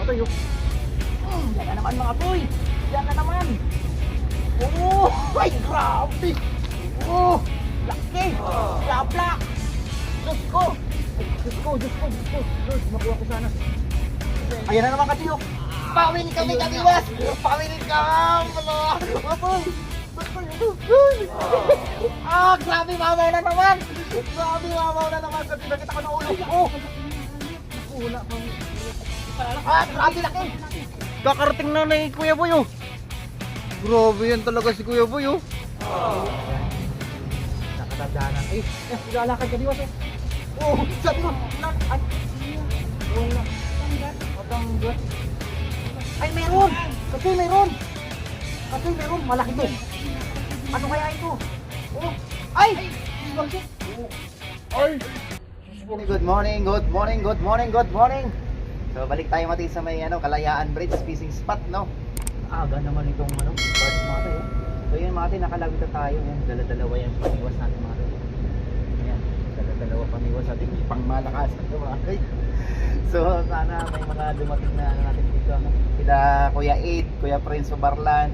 toy. Yan na naman mga toy. Yan na naman. Oh, ay grabe. Oh, laki. Lapla. Diyos ko. Diyos ko, Diyos ko, Diyos ko. Diyos, makuha ko sana. Ayan na naman katiyo. Pawin kami katiwas. Pawin ka. Matoy. Ah, grabe mamaw na naman. Grabe mamaw na naman. Kasi nakita ko na ulo. Oh. Wala pa. Ah, grabe laki. Kakarating na ni Kuya Boy oh. Grabe yan talaga si Kuya Boy oh. Nakatandaanan. Ay, lalakad ka diwas oh. Oh, sabi mo. Ay, oh na. Matanggat. Ay, meron. Kasi meron. Kasi meron. Malaki to. Ano kaya ito? Oh, ay! Bakit? Ay! Good morning, good morning, good morning, good morning. So balik tayo mati sa may Kalayaan Bridge fishing spot, no? Aga naman itong birds mati, oh. So yun mati, nakalawit na tayo. Yan, dala-dalawa yung paniwas natin mati. Yan, dala-dalawa paniwas natin pangmalakas ito mati. So sana may mga dumating na natin dito, sila Kuya 8, Kuya Prince Barlan,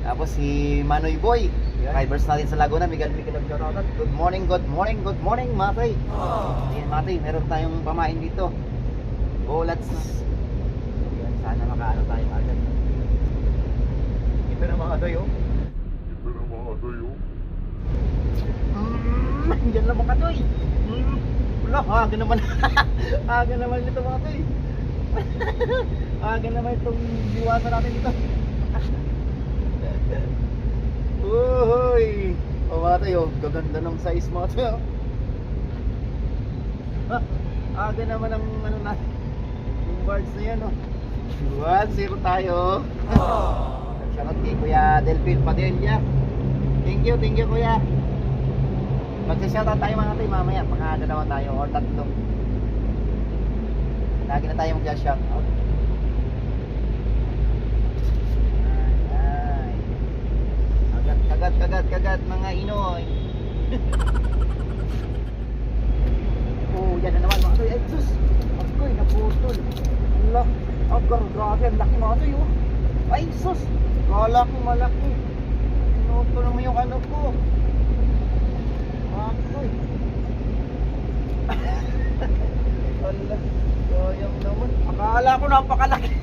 tapos si Manoy Boy. Drivers natin sa Laguna, Miguel shoutout. Good morning, good morning, good morning mati. Ayan mati, meron tayong pamain dito. Bullets. Yan, sana makaano tayo agad. Ito na mga doy oh. Diyan lang mga toy. Wala, aga naman. Aga naman ito mga doy. Aga naman itong diwasa natin dito. Uy! O mga doy oh, gaganda ng size mga doy oh. Aga naman ang natin. Yung birds na yan oh. 1-0 tayo. Shoutout kay Kuya Delphine Padilla. Thank you Kuya. Magsa-shoutout tayo mga tayo mamaya. Pagkakadalawa tayo or tatlo. Lagi na tayo magsa-shoutout. Ay. Kagat mga inoy. Oh, yan na naman mga tayo. Ay, sus! Agoy, naputol. Allah, agar, grabe, ang laki mga tayo. Ay, sus! Malaki, malaki. Pinutol mo yung ano ko. Agoy. Allah, sayang naman. Akala ko napakalaki.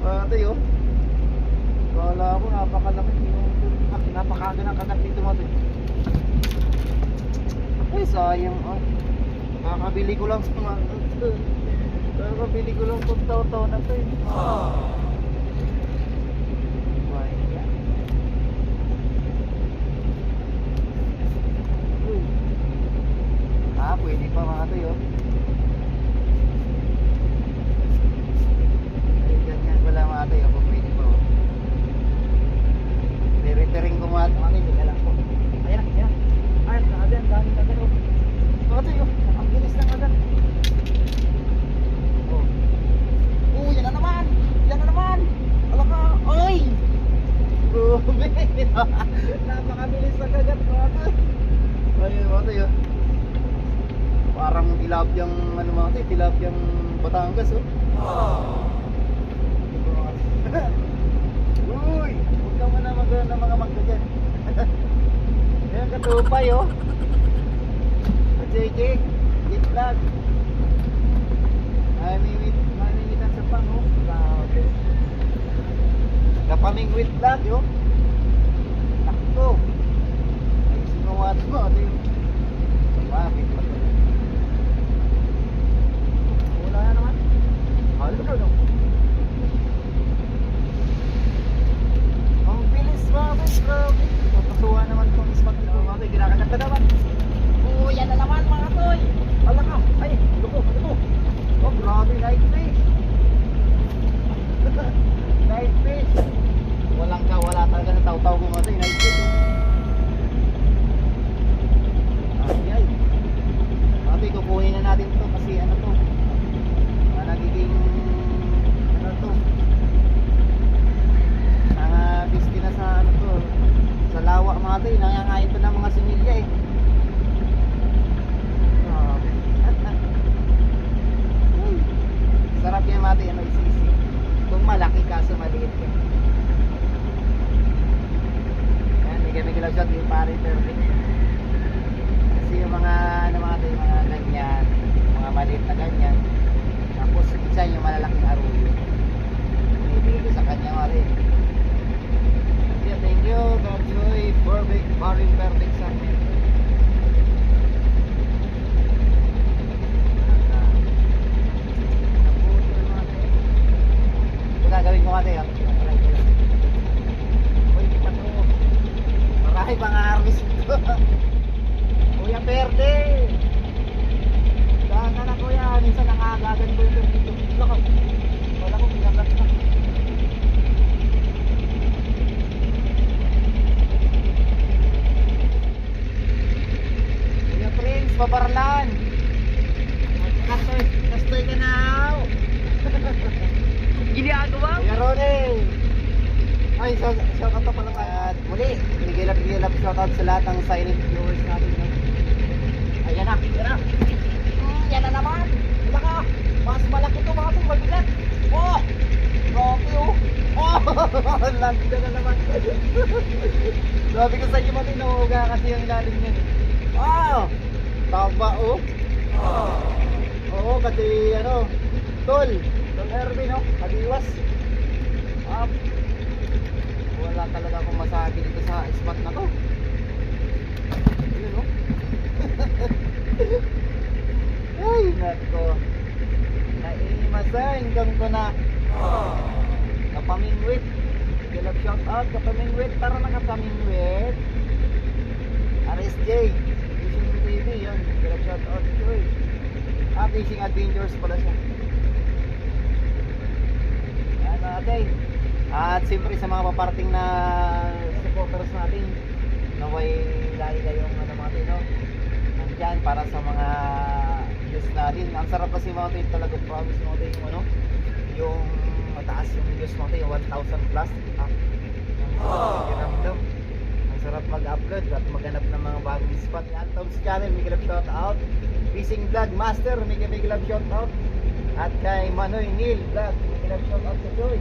Mga tayo. Akala ko napakalaki. Pinutol. Napakaga ng kagat dito mga tayo. Ay, sayang. Kakabili ko lang sa mga kakabili ko lang itong tao-tao na ito eh. Pwede pa mga ito yun. Ay, ganyan pala mga ito yun. Pwede pa oh. Re-retering ko mga ito. Hindi ka lang po. Ayan na. Ay, grabe, ang daming agad oh. Mga ito yun. Ang bilis ng agad. Oh, yan na naman. Yan na naman. Alam ka. Ay! Grabe. Napakabilis ng agad mga ito. Ayun mga ito yun. Parang tilapiang mga ito, tilapiang Batangas oh. Uy! Huwag ka muna na mga magda dyan. Ayan katupay oh. JJ, Deep Vlog. Namimitan sa pang oh. Grabe. Kapamingwit vlog oh. Takto. Ayusin mo mga ito mo. Bakit ba ito? Wala na naman. Halo na no? Ang bilis mga boss. Grabe. Patuwa naman itong ismat nito. Mga ginakagat na naman. Oh, yan na naman mga toy. Ala ka. Ay, ito. Oh, grabe. Night fish. Night fish. Wala talaga na taw-taw ko mga night fish. Ay. Ate, kukunin na natin ito kasi ano to. Nagiging ano to. Bisti na sa ano to. Sa lawa mga ate, nangangain to ng mga similya eh. Sarap kaso maliit yan. Yan, may shot yung pare perfect. Kasi yung mga ano mga ito, yung mga ganyan, mga maliit na ganyan. Tapos isa yung malalaking arroyo. Binibigay ko sa kanya mare. Thank you, God Joy, perfect, pare perfect sa akin. Gagawin ko kasi uy, pato marami pang harvest ito. Kuya Perde saan ka na kuya, minsan nakagagan ko yung dito wala ko pinagat na. Kuya Prince, Babarlan kastoy ka na. Ginagawa? Kuya Ronnie! Ay, shout out pala tayo. At muli, bigay love shout out sa lahat ng silent viewers natin. No? Ayan na, yan na. Yan na naman. Wala ka. Mas malaki ito mga itong mabigat. Oh! Grabe oh. Oh! Lagda na naman. Sabi ko sa inyo mati, nahuga kasi yung ilalim niyan. Oh! Taba oh. Oo, kasi ano, tol Erwin, no? Kaliwas. Wala talaga akong masabi dito sa spot na to. Yun, no? Ay, nako. Naimasan ko na. Kapamingwit. Galap shout out, kapamingwit. Tara na kapamingwit. RSJ. Fishing TV, yun. Galap shout out. Fishing Adventures pala siya. Okay. At siyempre sa mga paparting na supporters natin, naway lagi kayong ano mga tino nandyan para sa mga views natin. Ang sarap kasi mga tino talaga, promise mga tino yung ano, yung mataas yung views mga tino, 1,000 plus. Ginamdam. Ang sarap mag-upload at maghanap ng mga bagong spot. Yan, Tom's channel, may love shout out. Fishing Vlog Master, may love shout out. At kay Manoy Neil Vlog, may love shout out sa Joy.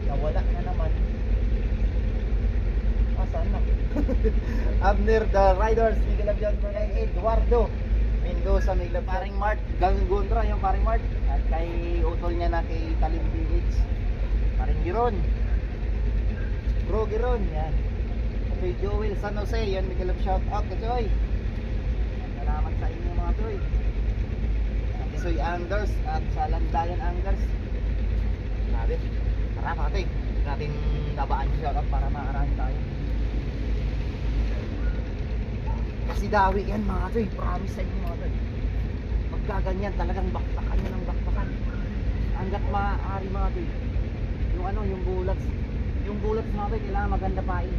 Nawala na naman. Saan na? Abner the Riders, may love shout out kay Eduardo Mendoza, may love paring Mart Gangundra, yung paring Mart. At kay utol niya na kay Talim BH, paring Giron Bro Giron, yan. At kay Joel San Jose, yan, may love shout out kay Joy. Salamat sa inyo mga Joy. Soy Angers at sa Landayan Angers. Grabe. Tara pati. Natin nabaan yung shoutout para makaraan tayo. Kasi dawi yan mga toy. Promise sa inyo mga toy. Pagkaganyan talagang bakbakan yan ang bakbakan. Hanggat maaari mga toy. Yung ano, yung bullets. Yung bullets mga toy, kailangan maganda pain.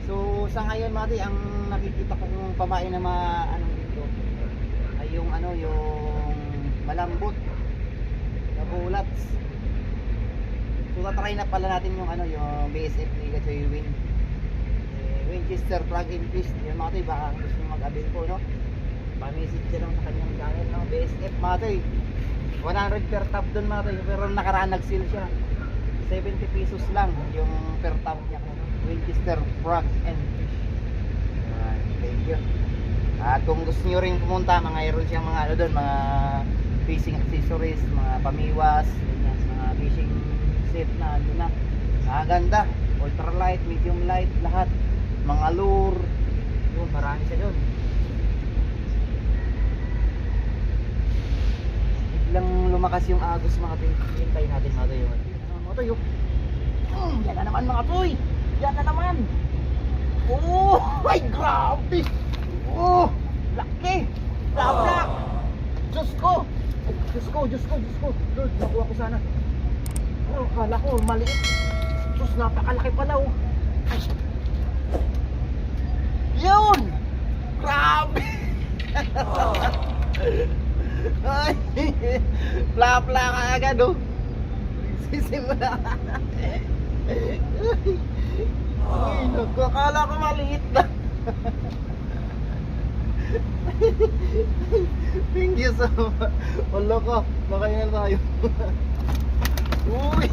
So sa ngayon mga toy, ang nakikita kong pamain na ano dito ay yung ano, yung malambot na bullets. So tatry na pala natin yung ano, yung BSF ni Kachoy Winchester plug in fish. Yung mga toy, baka gusto nyo mag-avail po, no? Pa-message siya lang sa kanyang channel, no? BSF mga toy, 100 per tab dun mga toy. Pero nakaraan nag-sale siya, 70 pesos lang yung per tab niya. Winchester plug and fish. Thank you. At kung gusto nyo rin pumunta, mayroon siyang mga ano doon, mga fishing accessories, mga pamiwas, ganyan, mga fishing set na ano na. Ganda, ultralight, medium light, lahat. Mga lure, yun, marami siya doon. Biglang lumakas yung agos mga toy. Hintayin natin mga toy. Mga toy, yan na naman mga toy. Yan na naman. Oh, ay grabe. Oh, laki! Blak! Diyos ko! Lord, nakuha ko sana. Oh, kala ko, maliit. Diyos, napakalaki pala oh. Ay! Yun! Grabe! Ay! Pla-pla ka agad oh. Sisimula. Ay, naku, akala ko maliit na. Thank you so much. Wala ka, makain na tayo. Uy!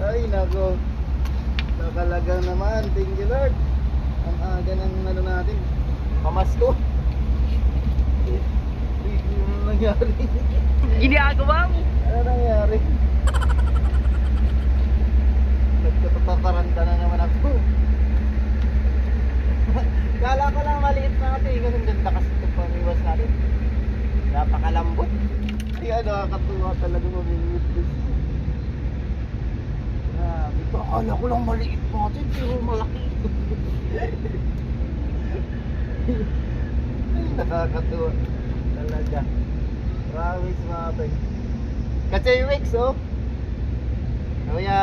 Ay, nako. Nakalagang naman. Thank you, Lord. Ang aga ng ano natin. Pamasko. Ano nangyari? Ginagawa mo. Ano nangyari? Nagkatataranta na naman ako. Kala ko lang maliit na natin. Kasi ang ganda kasi ito paniwas natin. Napakalambot. Kaya nakakatuwa talaga mamimit this. Grabe. Akala ko lang maliit natin. Pero malaki. Ay, nakakatuwa. Talaga. Promise natin. Kasi weeks oh. Kaya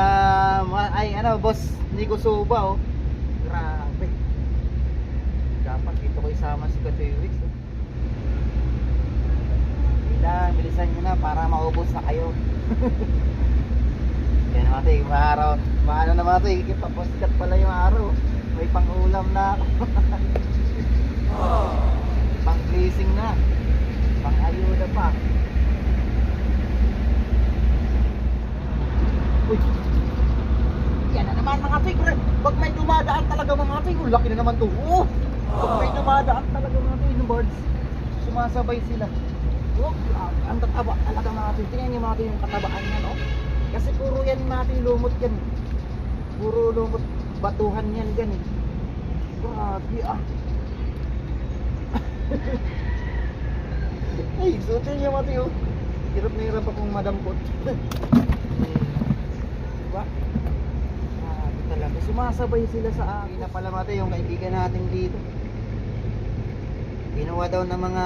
ay ano boss Nico Suba oh. Grabe. Dapat dito ko isama si Kachoy Weeks oh. Bilisan nyo na para maubos na kayo. Yan naman ito, maaraw. Maano naman ito, ipapostkat pala yung araw. May pang-ulam na ako. Pang-grazing na. Pang-ayuda pa. Uy! Yan na naman mga tigre. Pag may dumadaan talaga mga tigre, laki na naman to. Oh! Pag may dumadaan talaga mga tigre, birds, sumasabay sila. Oh, ang tataba talaga mga tigre. Tingnan nyo mga tigre yung katabaan yan, no? Kasi puro yan mga tigre, lumot yan. Puro lumot, batuhan yan gan eh. Grabe ah. Ay, sutin nyo mga tigre. Hirap na hirap akong madampot. Diba? Grabe talaga. Sumasabay sila sa akin. Na pala mga tigre, yung kaibigan natin dito. Ginawa daw ng mga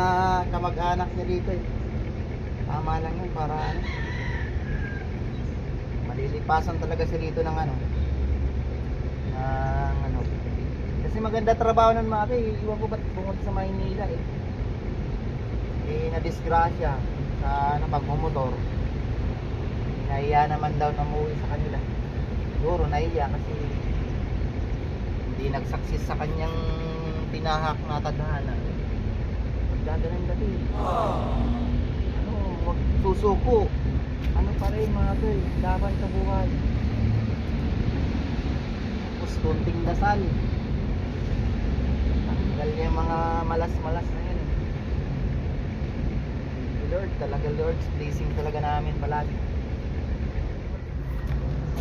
kamag-anak niya dito eh. Tama lang yun para ano. Malilipasan talaga siya dito ng ano. Ng ano. Kasi maganda trabaho ng mga eh. Iwan ko ba't bumod sa Maynila eh. Eh na-disgrasya sa ano, pagmumotor. Nahiya naman daw na umuwi sa kanila. Siguro nahiya kasi hindi nagsaksis sa kanyang tinahak na tadhana. Gaganan dati. Ano, wag susuko. Ano pa rin mga tol, laban sa buhay. Tapos kunting dasal. Tanggal yung mga malas-malas na yan. Lord, talaga Lord, blessing talaga namin palagi.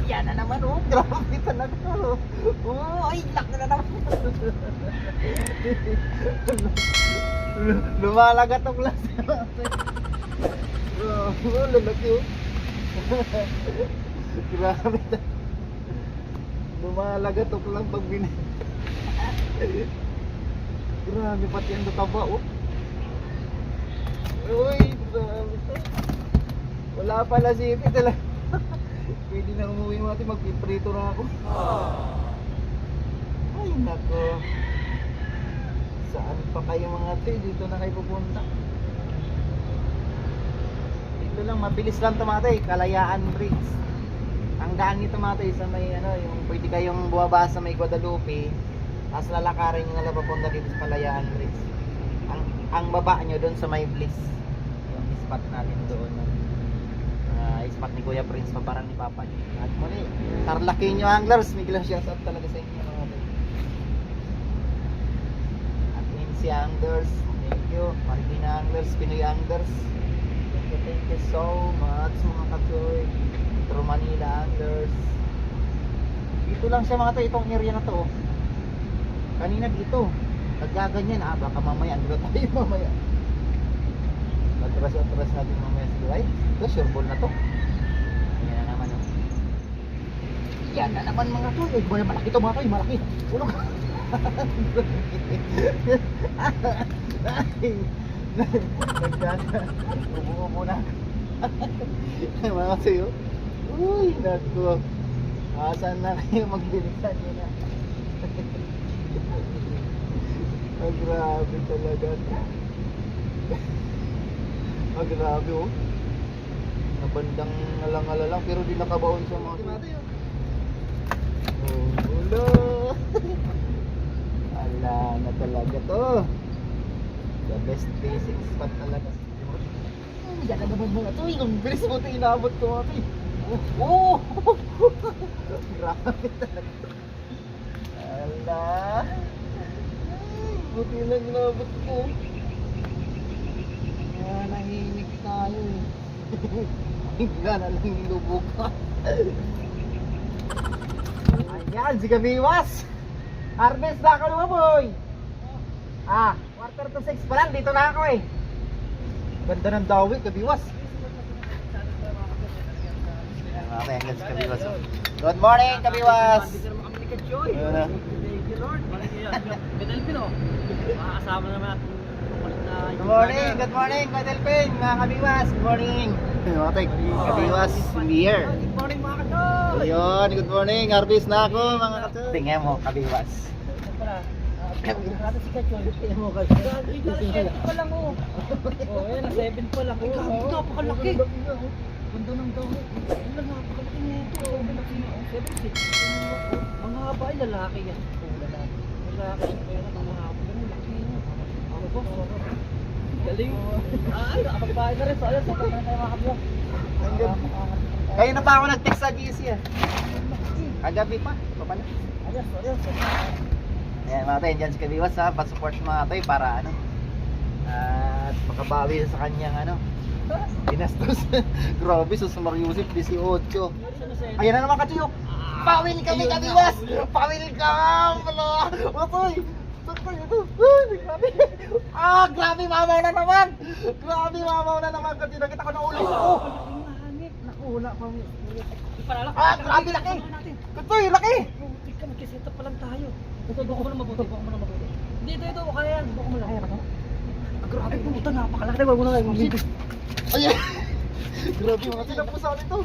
Yan na naman oh, grabe talaga oh. Oh, ay, lak na naman. Lumalagat ang glass. Oh, lalaki oh. Grabe na. Lumalagat ang lang pag binay. Grabe pati ang tataba oh. Uy, grabe. Wala pala sipi talaga. Pwede na umuwi natin, magpiprito na ako. Ay nako. Saan pa kayo mga ate? Dito na kayo pupunta. Dito lang, mabilis lang tumate, Kalayaan Bridge. Ang daan nito tumate sa may ano, yung pwede kayong buwaba sa may Guadalupe. Tapos lalakarin nyo na lang papunta dito sa Kalayaan Bridge. Ang baba nyo doon sa may Bliss. Yung spot natin doon. Spot ni Kuya Prince pa parang ni Papa. At muli, Tarlaqueño Anglers, Miguel shoutout talaga sa inyo mga ate. At Insi Anglers, thank you. Marikina Anglers, Pinoy Anglers, thank you so much mga kachoy. Metro Manila Anglers. Dito lang siya mga ito, itong area na to. Kanina dito, naggaganyan baka mamaya, andro tayo mamaya. Atras natin mamaya sa buhay. Ito, sure ball na to. Yan na naman oh. Yan na naman mga to. Eh, malaki to mga to, malaki. Ulog. Ubo na. Mga sa'yo. Uy, naku. Asan na kayo magbilisan nyo na. Grabe talaga. Grabe oh. Nabandang nalang pero di nakabaon sa mga oh, ulo. Ala na talaga to. The best basic spot talaga. Yan na naman mga to. Ang bilis mo ito inabot ko mga to. Oh! Grabe talaga. Ala. Buti lang inabot ko. Kaya nahinig tayo eh. Hingga na lang nilubog ka. Ayan, si Gabiwas. Harvest na ako naman boy. Quarter to 6 pa lang, dito na ako eh. Ganda ng dawi, Gabiwas. Okay, hanggang si Kabiwas. Good morning, Kabiwas! Ayun na. Good morning, Kadelpin, mga Kabiwas. Good morning. Okay, Kabiwas, here. Good morning mga kachoy! Ayun, good morning. Harvest na ako, mga kachoy. Tingnan mo, Kabiwas. Natin si kachoy. Tingnan mo kachoy. 7 pa lang oh. Oh, ayun, 7 pa lang oh. Napakalaki. Ganda ng daw. Ang napakalaki nito. Malaki na oh. 7'6". Ang haba ay lalaki yan. Lalaki. Kaya na ang haba. Malaki yun. Ako po. Galing. Nakapagpahay na rin. So, ayun. Sapat na tayo mga kabyo. Kayo na pa ako nag-text sa GC ah. Kagabi pa, papala. Ayun, sorry. Ayan mga tayo, dyan si Kabiwas ha, pa-support mga tayo para ano at makabawi sa kanyang ano binastos. Grabe, so sa Mariusip 18. Ayan na naman Katsuyok. Pawil kami Kabiwas! Pawil ka! Wala! Matoy! Sakto ito! Grabe! Grabe mamaw na naman! Grabe mamaw na naman kasi nakita ko na ulo ko! Naku, wala pa. Grabe laki! Katoy, laki! Tika, mag-set up pa lang tayo. Ito, buko mo na mabuti. Hindi, ito. Kaya yan. Buko mo lang. Kaya ka to? Grabe, pumunta. Napakalaki. Huwag mo na kayo. Mamigos. Ayan! Grabe mga tinapusan ito!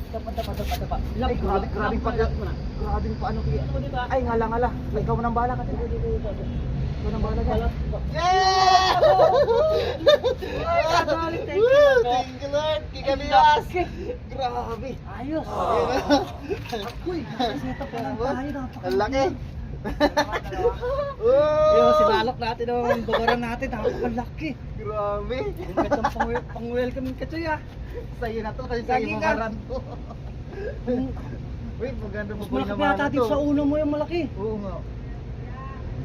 Tapa. Ay, grabing pa ano kaya. Ay, ngala. Ikaw nang bahala ka. Ikaw nang bahala ka. Yeah! Thank you, Thank you Lord! Kikabiwas! Grabe! Ayos. Uy, set up pa lang tayo. Ang laki! Yung sinalok natin ang babaran natin. Napakalaki. Grabe! Ang gandang pang-welcome yung kachoy ah. Sa'yo na to kasi sa'yo Lagi mo ka. maran to. Wait, maganda mo Mas boy malaki naman yata dito sa ulo mo yung malaki. Oo nga.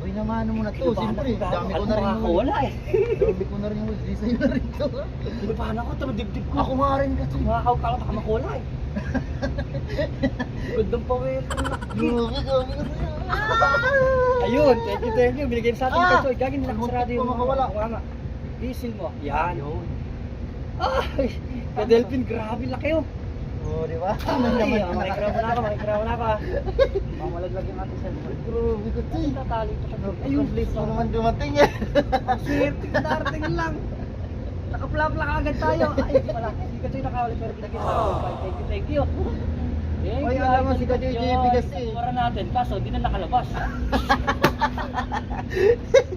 Boy naman mo na to. Siyempre, dami ko na rin Ako wala eh. Dami ko na rin yung di sa'yo na rin to. Pinabahan ako, dibdib ko. Ako nga rin kasi. Makakaw baka makula eh. Gandang pa-welcome na. Grabe kasi. Ayun, thank you. Binigay sa atin kachoy. Gagin nila kasarado yung Makawala. Wala. Isin mo. Yan. Ay, ka-Delphin, grabe laki oh. Oo, di ba? Makikraw na ako ah. Mamalaglag yung ating cellphone. Grabe kasi. Tatali pa siya. Ayun, please mo naman dumating eh. Ang swerte ka darating lang. Nakaplapla ka agad tayo. Ay, wala. Hindi ka tayo nakawali pero pinagin sa akin. Thank you. Ay, alam mo si Kachoy JP kasi. Wala natin, kaso di na nakalabas.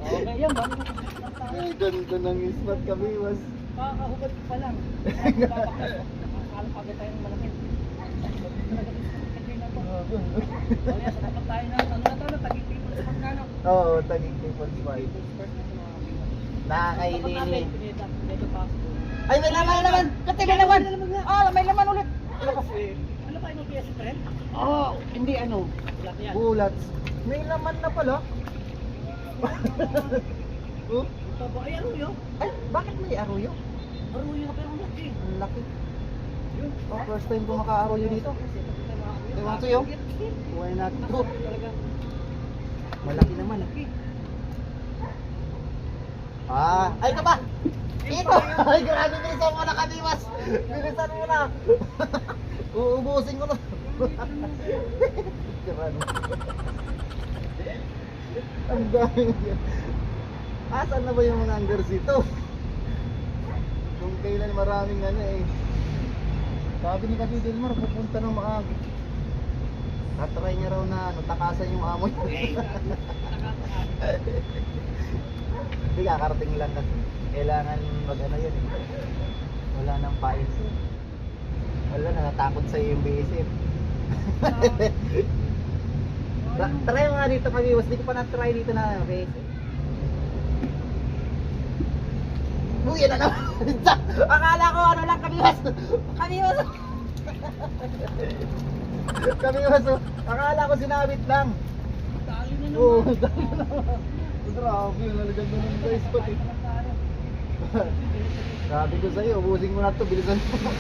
Okay yan ba? Ay, ganda ng ispat kami, was. Kakahubad ko pa lang. Nakakala pa agad tayong malaki. Kaya sa dapat tayo na tagipin sa pagkano. Oo, taging people's wife. Nakakailili. Ay, may laman naman! Kati, may laman! May laman ulit! Ano pa yung PS friend? Hindi ano. Bulat yan. Bullets. May laman na pala. Oh? Ay, ano yun? Ay, bakit may aruyo? Maruyo ka pero laki. Ang laki. First time ko maka-aruyo dito. Ewan ko yun. Why not to? Malaki naman. Ay ka ba? Ito! Ay, grabe, bilisan mo na Kabiwas! Bilisan mo na! Uubusin ko na! Ang dami yun. Saan na ba yung mga hangers dito? Kung kailan maraming ano eh. Sabi ni Kasi Delmar, pupunta ng maaga. Tatry niya raw na takasan yung amoy. Hindi, kakarating lang kasi. Kailangan mag-ano yun eh. Wala nang pain. Wala, natatakot sa'yo yung BSF. Try mo nga dito Kabiwas, di ko pa na-try dito na BSF. Yan na naman. Akala ko ano lang kamiwas. Kamiwas. Kamiwas. Akala ko sinabit lang. Dali na Oo, naman. dali na naman. Grabe, nalagyan mo ng guys ko eh. Sabi ko sa'yo, ubusin mo na ito, bilisan mo.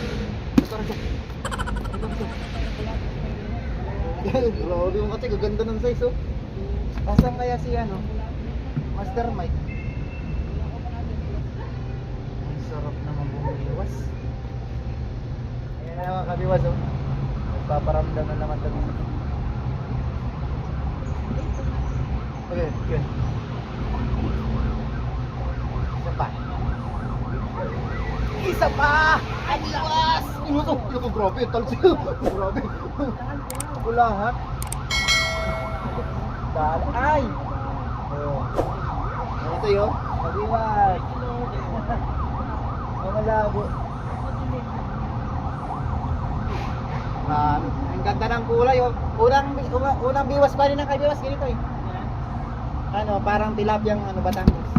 Ito. Grabe yung kasi, gaganda ng size oh. Asan kaya si ano? Master Mike. Ang sarap naman bumiwas. Ayan na naman kabiwas oh. Nagpaparamdam na naman kami. Okay, yun. Isa pa. Isa pa! Adiwas! Ano to? Ano to? Grabe, talsik. Grabe. Ulahat. Dali. Ay! Oh. Ito yun. Adiwas. Ang malabo. Ang ganda ng kulay oh. Unang biwas pa rin ang kaibiwas. Ganito eh. Ano, parang tilapiyang ano, Batangas.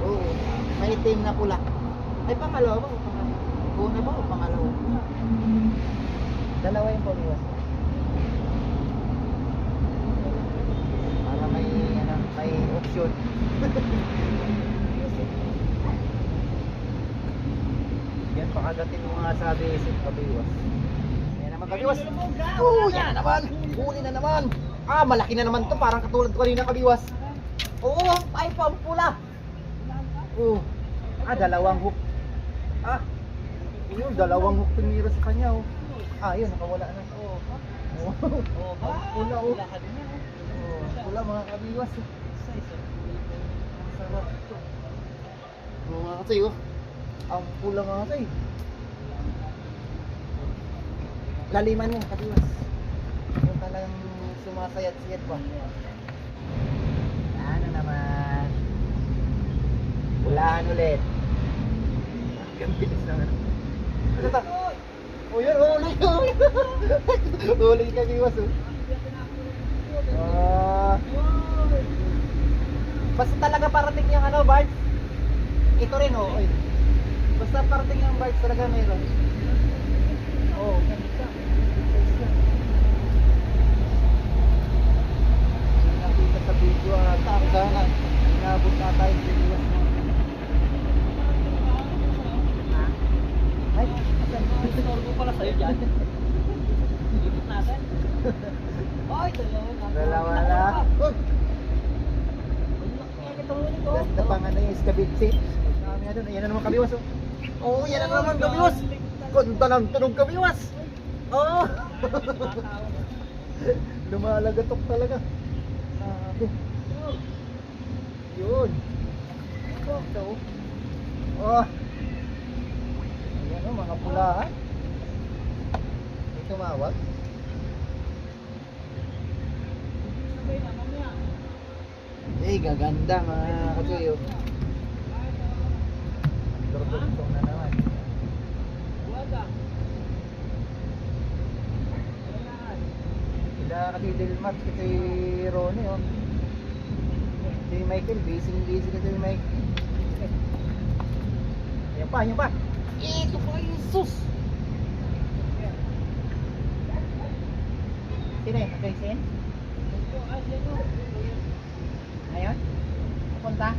Oo. May itim na pula. Ay, pangalawa ba? Una ba o pangalawa? Dalawa yung pangalawa. Para may, ano, may option. Yan, pakagatin mo nga sa basic kabiwas. Yan naman kabiwas. Oo, yan na naman. Huli na naman. Ah, malaki na naman to. Parang katulad ko kanina kabiwas. Oo, ay pampula. Oo. Ah, dalawang hook. Ah, yun, dalawang hook tumira sa kanya oh. Ah, yun, nakawala na. Oo. Oo, pula oh. Oo, pula mga kabiwas. Ang sarap ito. Oo nga kasi oh. Ang pula nga kasi. Laliman mo, kabiwas. Yung talagang sumasayat-siyat pa. Ano naman? Pulahan ulit. Ang bilis naman. Ano ta? O yun, huli ka. Huli ka, biwas oh. Basta talaga parating yung ano, Bart. Ito rin oh. Oy. Basta parating yung Bart talaga meron. Oh, ganito. Nakita sa video ata, sana inabot na tayo sa biwas mo. Ay, Sinor ko pala sa'yo dyan. Ikot natin. Ay, dalawa na. Uy! Ganda pang ano yung skabitsi. Marami na doon. Ayan na naman kabiwas oh. Oo, yan na naman kabiwas. Ganda ng tunog kabiwas. Oo. Lumalagatok talaga. Sabi. Yun. Ito oh. Ayan oh, mga pulahan. May tumawag. Eh, gaganda mga katuyo. Durugtong na naman. Sila kasi Dilmat, kasi Ronnie oh. Si Michael, busy kasi Michael. Yan pa. Ito pa yung sus. Sino yun? Okay, sin? Ayun? Pupunta?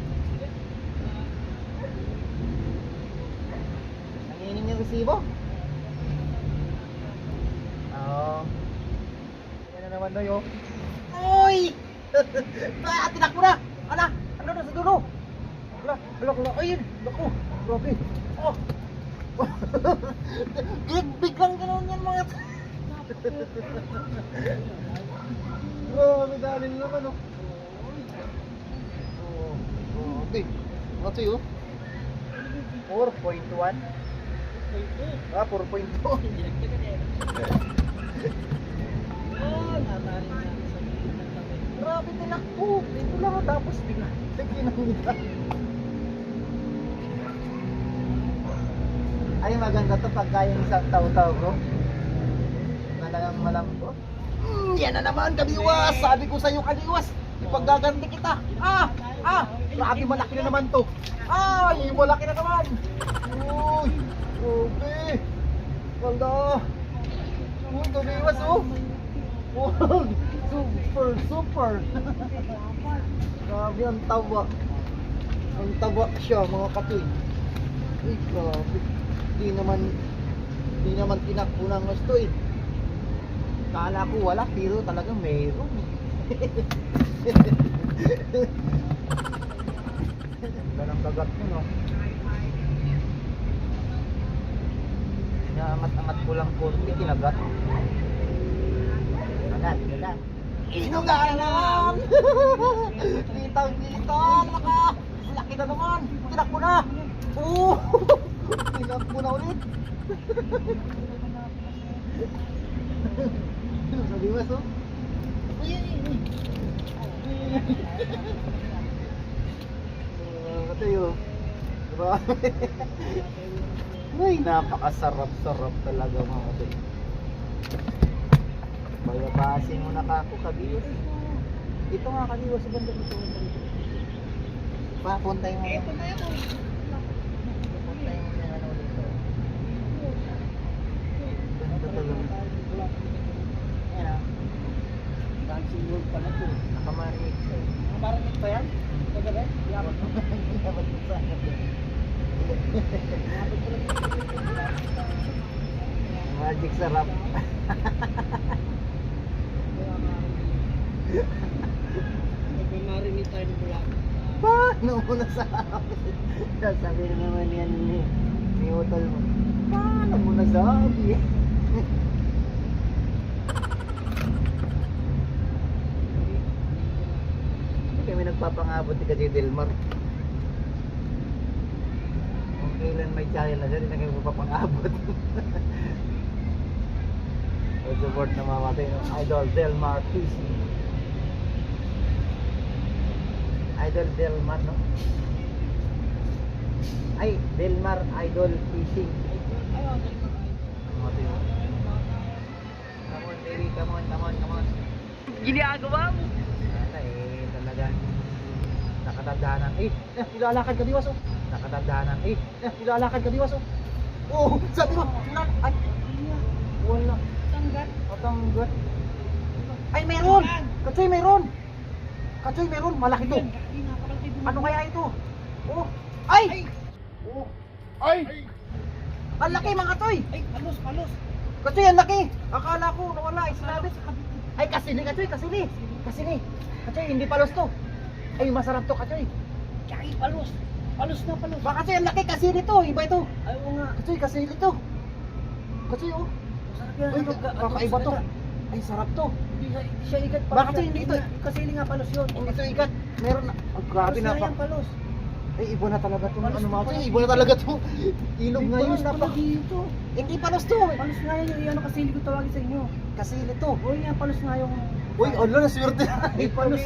Nanginig yung resibo? Oo. Yan na naman doy oh. Uy! Tinakbo na! Ala! Ano na sa dulo? Ala! Ayun! Naku! Grabe! Oh! Biglang gano'n yan mga grabe dali naman oh. Okay. Ano yun? 4.1 Ah, 4.2 grabe tinakbo. Dito lang tapos biglang nagkinamita. Ay, maganda to pagka yung isang tao-tao bro. Talagang malambot. Yan na naman, kabiwas! Sabi ko sa'yo, kabiwas! Ipaggaganti kita! Grabe, malaki na naman to. Ay, malaki na naman. Uy, grabe. Ganda. Uy, tumiwas oh. Wow, super. Grabe, ang taba. Ang taba siya mga katoy. Uy, grabe. Di naman tinakbo ng gusto eh. Kala ko wala, pero talagang mayroon. Ganda ng dagat mo, no? Inaangat-angat ko lang konti, kinagat. Kagat. Inugalan! Kitang-kita! Laki na naman! Tinakbo na! Oo! Tinakbo na ulit! Sabi mo, so? Katayo. Grabe. Ay, napakasarap-sarap talaga mga katayo. Bayabasin mo na kako, kabiwas. Ito nga kabiwas sa banda dito. Papuntay mo. Ito na ito. Papuntay mo yung ano dito. Ganda talaga. Ayan ah. Dancing world pala to. Nakamarik. Nakamarik pa yan? Kagabi? Yaman mo. Dapat mo sa akin. Magic sarap. Nagmamarinate tayo ng bulak. Paano mo nasabi? Sabi na naman yan ni Utol mo. Paano mo nasabi? Hindi kami nagpapangabot ni Kasi Delmar. Kung kailan may channel na siya, hindi na kami magpapangabot. O support na mamatay ng Idol Delmar Fishing. Idol Delmar, no? Ay, Delmar Idol Fishing. Mamatay mo. Come on, baby, come on. Ginagawa mo! Talaga. Nakatadhanan. Ilalakad ka diwas, oh. Nakatadhanan. Ilalakad ka diwas, oh. Oh, sabi mo. Ay. Wala. Tanggat. Ay, meron. Katsoy, meron. Malaki to. Ano kaya ito? Oh. Ay. Oh. Ay. Ang laki mga toy. Ay, palos. Katsoy, ang laki. Akala ko nawala. Isinabit. Ay, kasili, Katsoy. Kasili. Katsoy, hindi palos to. Ay, masarap to, Katsoy. Ay, palos. Palos. Baka Katsoy, ang laki. Kasili to. Iba ito. Ay, oo nga. Katsoy, kasili to. Katsoy, oh. Masarap yan. Uy, kakaiba to. Ay, sarap to. Hindi siya ikat palos. Baka kasi hindi to. Kasi nga palos yun. Hindi to ikat. Meron na. Oh, grabe Palos na yan, palos. Ay, iba na talaga to. Palos Ano to mga pala. to? Iba na talaga to. Ilog May ngayon. palos pala dito. Hindi palos to. Palos nga yun. Yung ano kasi hindi ko tawagin sa inyo. Kasili to. Uy, nga palos nga yung... Uy, ala, naswerte na. May palos.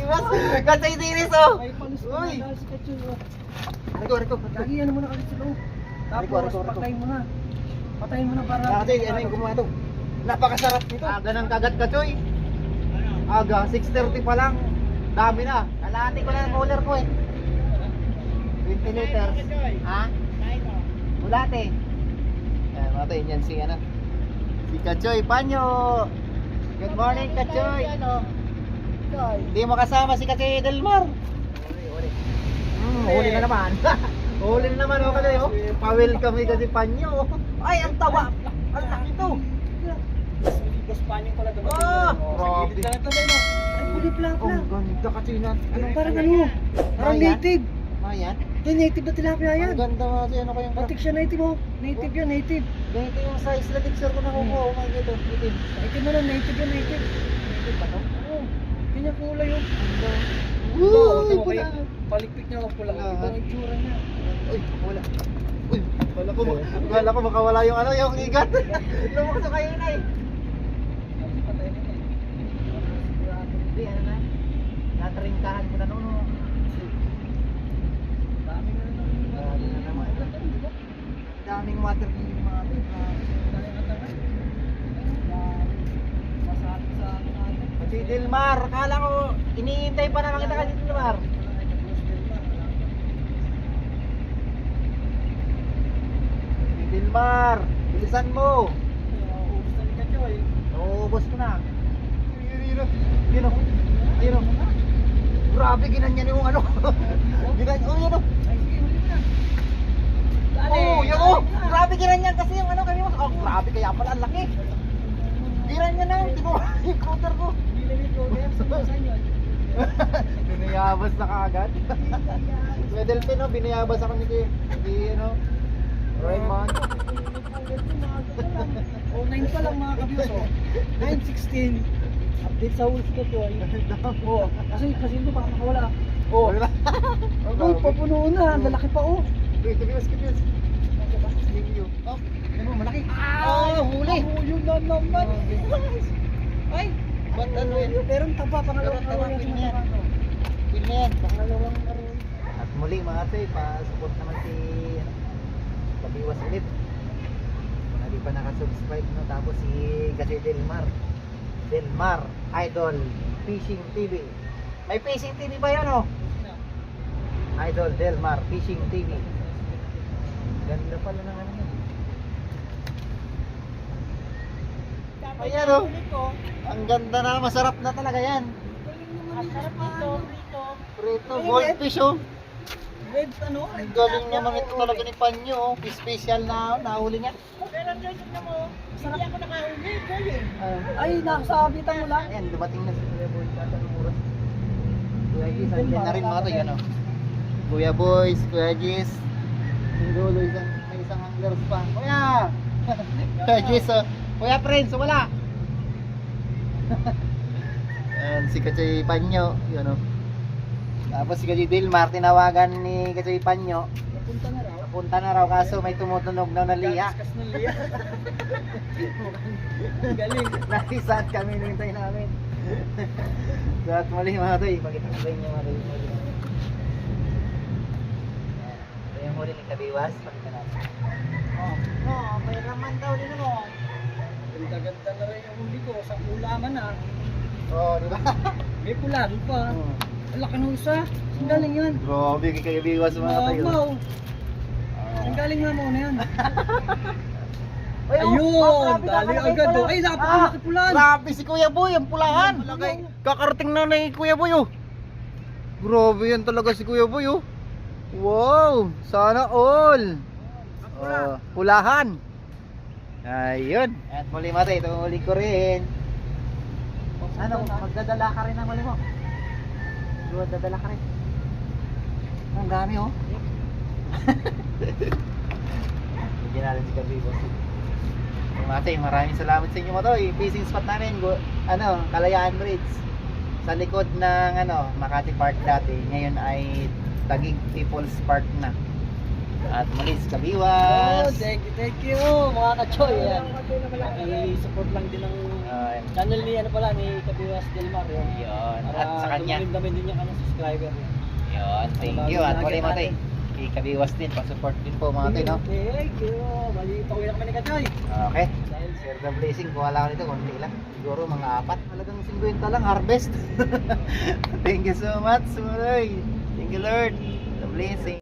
Katsoy, dinis, oh. Ay, palos na Uy. nga. Si Kachoy. Reko. Lagi ano muna kasi sa loob. Tapos Reko. patayin mo na. Patayin mo na para... Katsoy, ano yung gumawa to? Napakasarap nito. Aga ng kagat, Katsoy. Aga, 6:30 pa lang. Dami na. Kalahati ko na ang cooler ko eh. 20 liters. Ha? Bulate. Ayan, mga tayo, yan si ano. Si Katsoy Panyo. Good morning, Katsoy. Hindi mo kasama si Katsoy Delmar. Huli na naman. Huli na naman, okay na yun. Pa-welcome kasi Panyo. Ay, ang tawa. Ang laki to. Gaspanyo pala doon. Ah, grabe. Ay, pulip-lap Oh, lang. ganda Katsoy na. Parang ano? Parang Ayan. native. Ayan. Ito native na tilapia yan. Ang ganda nga siya. Ano ko yung Batik siya native oh. Native yan, native. ganito yung size na picture ko nakukuha. Oh my God. Itim. Native na lang, native yan, native. Itim ba to? Oo. Kanya kulay yung... Uy, pula. Palikpik niya ako pula. Ibang itsura niya. Uy, wala. Uy, wala ko makawala yung ano, yung igat. Lumok sa kayo na eh. Patay na yan. Hindi, ano na. Natringkahan ko na noon. Dami na lang. Grabe na naman. Daming water killing mga ito. Masabi sa akin natin. Si Delmar, akala ko, iniintay pa naman kita kasi Delmar. Delmar, bilisan mo. Ubus na ka, Choy. Naubos ko na. Yun o. Ayun o. Grabe, ginanyan yung ano. Ginanyan, oh yun o. Ay, sige, huli mo na. Dali. Oh, yun o. Grabe, ginanyan kasi yung ano kanina. Oh, grabe, kaya pala ang laki. Ginanyan na, di mo yung counter ko. Binili ko, kaya saan yun? Binayabas na kaagad. Medelpin o, binayabas ako ni ano, Raymond. Oh, 9 pa lang mga kabiyos, oh. 9:16. Update sa Wolf ko to, ay. Oh, kasi ito baka makawala. Oh. Uy, papuno na, ang lalaki pa, oh. Kibiwas. Oh, ano, malaki. Ah, huli. Oh, yun na naman. Ay, Ba't ano yun? pero ang taba, pangalawang Pero taba, araw pin yan. yan. Pin na yan. Pangalawang araw. At muli mga toy, pa-support naman si ano, Kabiwas ulit. Kung hindi pa nakasubscribe no, tapos si kasi Delmar Idol Fishing TV. May Fishing TV ba yan oh? Idol Delmar Fishing TV. Ganda pala ng ano yun. Ayan oh. Ang ganda na, masarap na talaga yan. Masarap ito. Prito, goldfish oh. Red, ano? Ang galing naman ito talaga ni Panyo oh. Special na nahuli niya. Pero Joy, tignan mo. Hindi ako nakahuli, Joy. Ay, nakasabitan mo lang. Ayan, dumating na si Kuya Boy sa ng oras. Kuya Gis, andyan na rin mga to, yan o. Kuya Boys, Kuya Gis. Yung dulo, may isang anglers pa. Kuya! Kuya Gis, oh. Kuya Prince, wala! Ayan, si Kachay Panyo, yun o. Tapos si Kachay Delmar, tinawagan ni Kachay Panyo. Napunta na raw. Punta na raw, kaso may tumutunog na liya. Kaskas ng liya. Galing. Nakisaat kami nintay namin. So at muli mga toy, pakita ko sa inyo mga toy. Ito yung huli ni Kabiwas, pakita natin. Oh, may raman daw din mo. Ganda-ganda na rin yung huli ko. Sa ulaman na. Oh, di ba? May pula doon pa. Ang laki ng isa. Ang galing yan. Grabe kay Kabiwas mga toy. Wow. Ang galing nga mo na yan. Ay, oh, Ayun! grabe, Dali nakalagay agad pala. oh. Ay, napakalaki pulan. Grabe si Kuya Boy, ang pulahan. Kakarating na ni Kuya Boy oh. Grabe yan talaga si Kuya Boy oh. Wow, sana all. Pulahan. Ayun. At muli mati, ito muli ko rin. Ano, magdadala ka rin ng muli mo? Dadala ka rin. Ang dami oh. Bigyan natin si Kabibos. Mate, maraming salamat sa inyo mga toy. Fishing spot namin, ano, Kalayaan Bridge. Sa likod ng ano, Makati Park dati. Ngayon ay Taguig People's Park na. At muli si Kabiwas. Oh, thank you mga ka-choy. I-support lang din ang channel ni ano pala ni Kabiwas Delmar yun. Yun. At sa kanya. Dami din yung kanyang subscriber yun. Yun, thank you. At muli mate. Kay Kabiwas din, pa-support din po mga toy, no? Thank you. Mali, pauwi na kami ni ka-choy. Okay. Share the blessing. Kuha lang ako nito, konti lang. Siguro mga 4. Talagang 50 lang, harvest. Thank you so much, Suray. Thank you, Lord. The blessing.